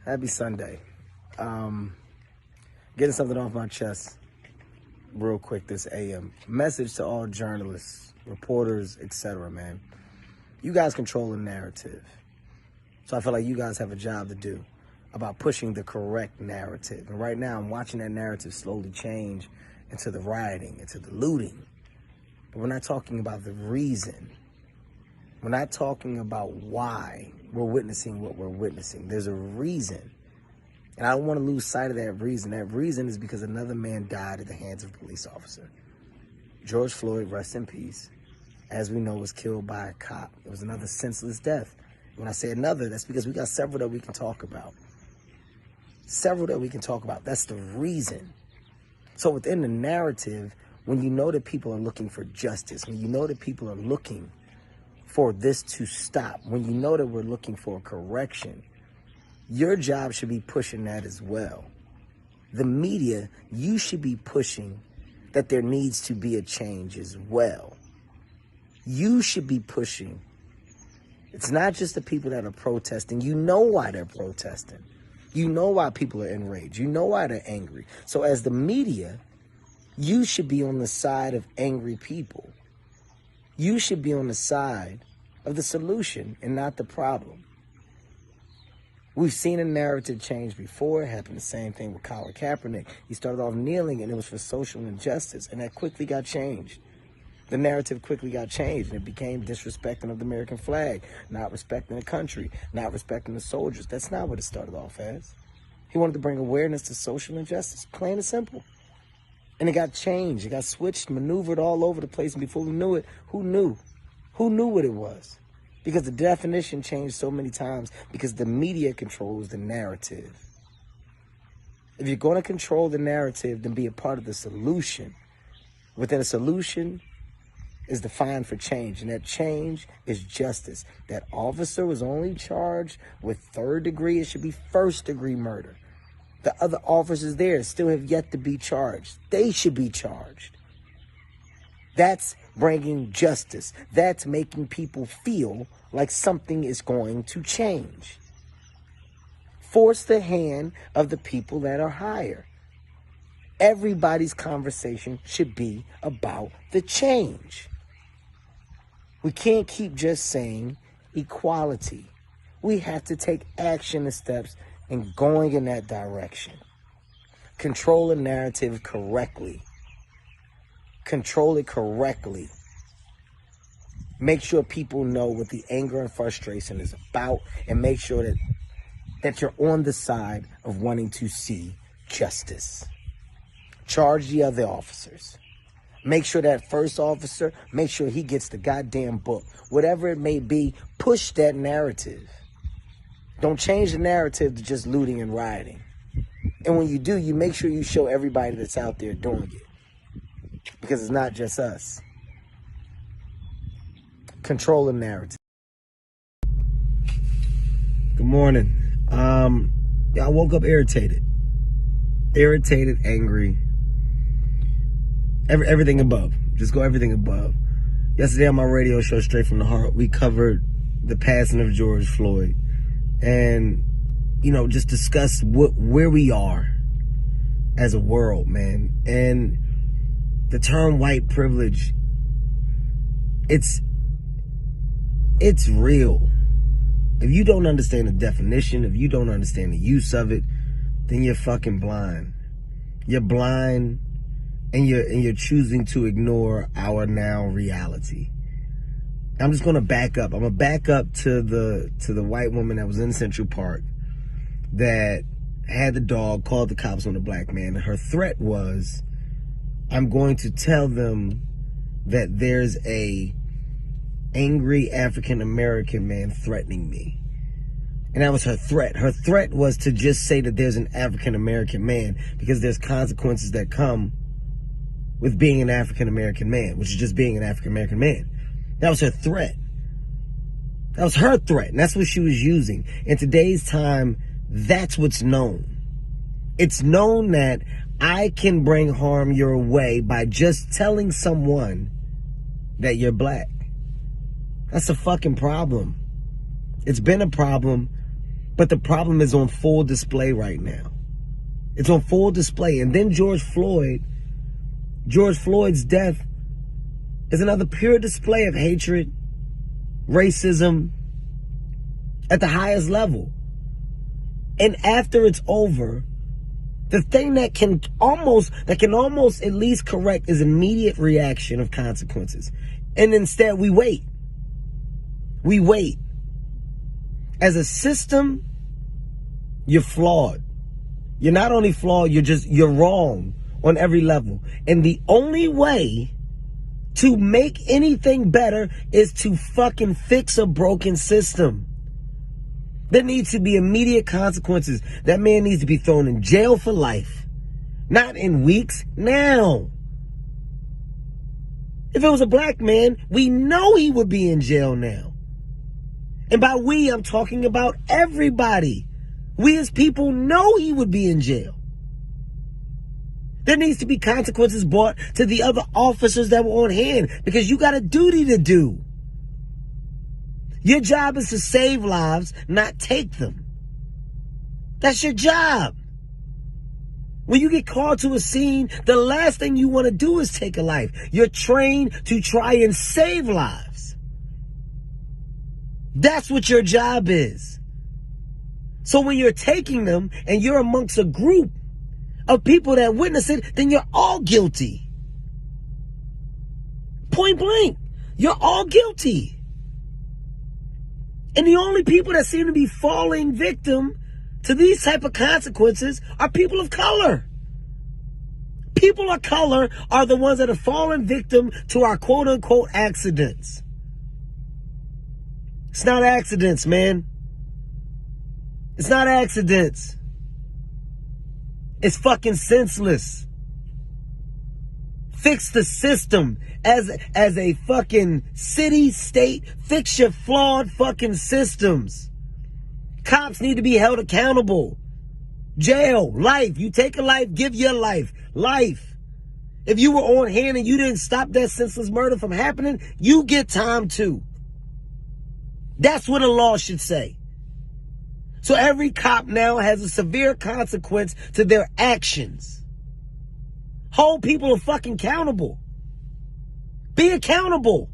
Happy Sunday. Getting something off my chest real quick this AM. Message to all journalists, reporters, etc., man. You guys control the narrative. So I feel like you guys have a job to do about pushing the correct narrative. And right now I'm watching that narrative slowly change into the rioting, into the looting. But we're not talking about the reason. We're not talking about why we're witnessing what we're witnessing. There's a reason. And I don't want to lose sight of that reason. That reason is because another man died at the hands of a police officer. George Floyd, rest in peace, as we know, was killed by a cop. It was another senseless death. When I say another, that's because we got several that we can talk about. Several that we can talk about. That's the reason. So within the narrative, when you know that people are looking for justice, when you know that people are looking for this to stop, when you know that we're looking for a correction, your job should be pushing that as well. The media, you should be pushing that there needs to be a change as well. You should be pushing. It's not just the people that are protesting. You know why they're protesting. You know why people are enraged. You know why they're angry. So as the media, you should be on the side of angry people. You should be on the side of the solution and not the problem. We've seen a narrative change before. It happened the same thing with Colin Kaepernick. He started off kneeling and it was for social injustice, and that quickly got changed. The narrative quickly got changed and it became disrespecting of the American flag, not respecting the country, not respecting the soldiers. That's not what it started off as. He wanted to bring awareness to social injustice, plain and simple. And it got changed. It got switched, maneuvered all over the place. And before we knew it, who knew? Who knew what it was? Because the definition changed so many times because the media controls the narrative. If you're going to control the narrative, then be a part of the solution. Within a solution is defined for change, and that change is justice. That officer was only charged with third degree. It should be first degree murder. The other officers there still have yet to be charged. They should be charged. That's bringing justice. That's making people feel like something is going to change. Force the hand of the people that are higher. Everybody's conversation should be about the change. We can't keep just saying equality. We have to take action and steps in going in that direction. Control the narrative correctly. Control it correctly. Make sure people know what the anger and frustration is about, and make sure that you're on the side of wanting to see justice. Charge the other officers. Make sure that first officer, make sure he gets the goddamn book. Whatever it may be, push that narrative. Don't change the narrative to just looting and rioting. And when you do, you make sure you show everybody that's out there doing it. Because it's not just us. Control the narrative. Good morning. I woke up irritated. Irritated, angry. Everything above. Just go everything above. Yesterday on my radio show, Straight from the Heart, we covered the passing of George Floyd. And, just discussed where we are as a world, man. And the term white privilege, it's real. If you don't understand the definition, if you don't understand the use of it, then you're fucking blind. You're blind, and you're choosing to ignore our now reality. I'm just gonna back up. I'm gonna back up to the white woman that was in Central Park that had the dog, called the cops on the black man, and her threat was, I'm going to tell them that there's a angry African-American man threatening me. And that was her threat. Her threat was to just say that there's an African-American man because there's consequences that come with being an African-American man, which is just being an African-American man. That was her threat. That was her threat, and that's what she was using. In today's time, that's what's known. It's known that I can bring harm your way by just telling someone that you're black. That's a fucking problem. It's been a problem But the problem is on full display right now. It's on full display. And then George Floyd's death is another pure display of hatred, racism at the highest level. And after it's over, the thing that can almost at least correct is immediate reaction of consequences. And instead we wait. We wait. As a system, you're flawed. You're not only flawed, you're wrong on every level. And the only way to make anything better is to fucking fix a broken system. There needs to be immediate consequences. That man needs to be thrown in jail for life. Not in weeks, now. If it was a black man, we know he would be in jail now. And by we, I'm talking about everybody. We as people know he would be in jail. There needs to be consequences brought to the other officers that were on hand, because you got a duty to do. Your job is to save lives, not take them. That's your job. When you get called to a scene, the last thing you want to do is take a life. You're trained to try and save lives. That's what your job is. So when you're taking them and you're amongst a group of people that witness it, then you're all guilty. Point blank. You're all guilty. And the only people that seem to be falling victim to these type of consequences are people of color. People of color are the ones that are falling victim to our quote unquote accidents. It's not accidents, man. It's not accidents. It's fucking senseless. Fix the system as a fucking city, state. Fix your flawed fucking systems. Cops need to be held accountable. Jail, life. You take a life, give your life. Life. If you were on hand and you didn't stop that senseless murder from happening, you get time too. That's what a law should say. So every cop now has a severe consequence to their actions. Hold people fucking accountable. Be accountable.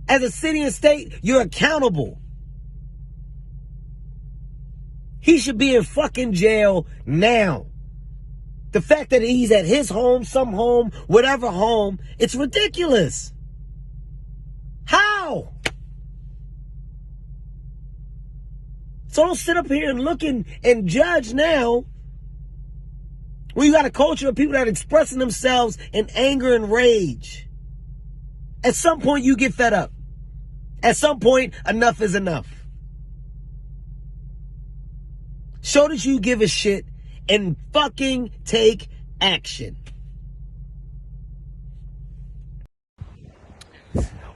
As a city and state, you're accountable. He should be in fucking jail now. The fact that he's at his home, some home, whatever home, it's ridiculous. How? So don't sit up here and look and judge now. When you got a culture of people that are expressing themselves in anger and rage. At some point you get fed up. At some point, enough is enough. Show that you give a shit and fucking take action.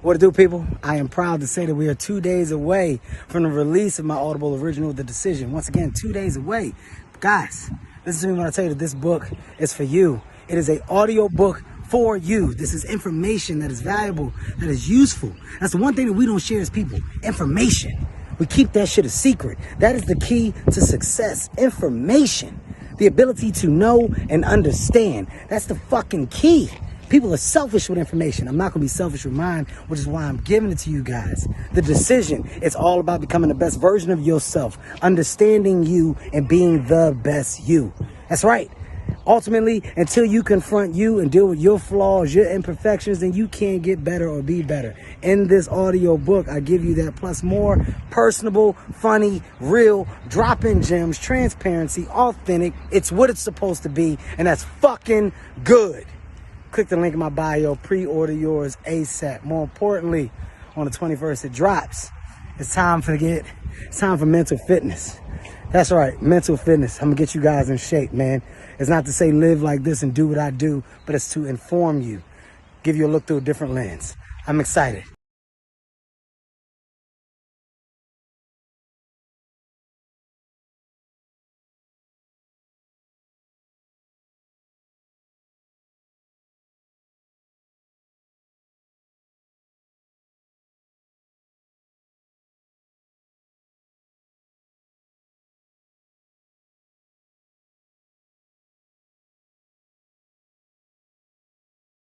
What to do, people? I am proud to say that we are 2 days away from the release of my Audible original, The Decision. Once again, 2 days away. Guys, listen to me when I tell you that this book is for you. It is an audio book for you. This is information that is valuable, that is useful. That's the one thing that we don't share as people. Information. We keep that shit a secret. That is the key to success. Information. The ability to know and understand. That's the fucking key. People are selfish with information. I'm not going to be selfish with mine, which is why I'm giving it to you guys. The Decision, it's all about becoming the best version of yourself, understanding you and being the best you. That's right. Ultimately, until you confront you and deal with your flaws, your imperfections, then you can't get better or be better. In this audio book, I give you that plus more. Personable, funny, real, drop-in gems, transparency, authentic. It's what it's supposed to be, and that's fucking good. Click the link in my bio. Pre-order yours ASAP. More importantly, on the 21st, it drops. It's time for mental fitness. That's right, mental fitness. I'm going to get you guys in shape, man. It's not to say live like this and do what I do, but it's to inform you, give you a look through a different lens. I'm excited.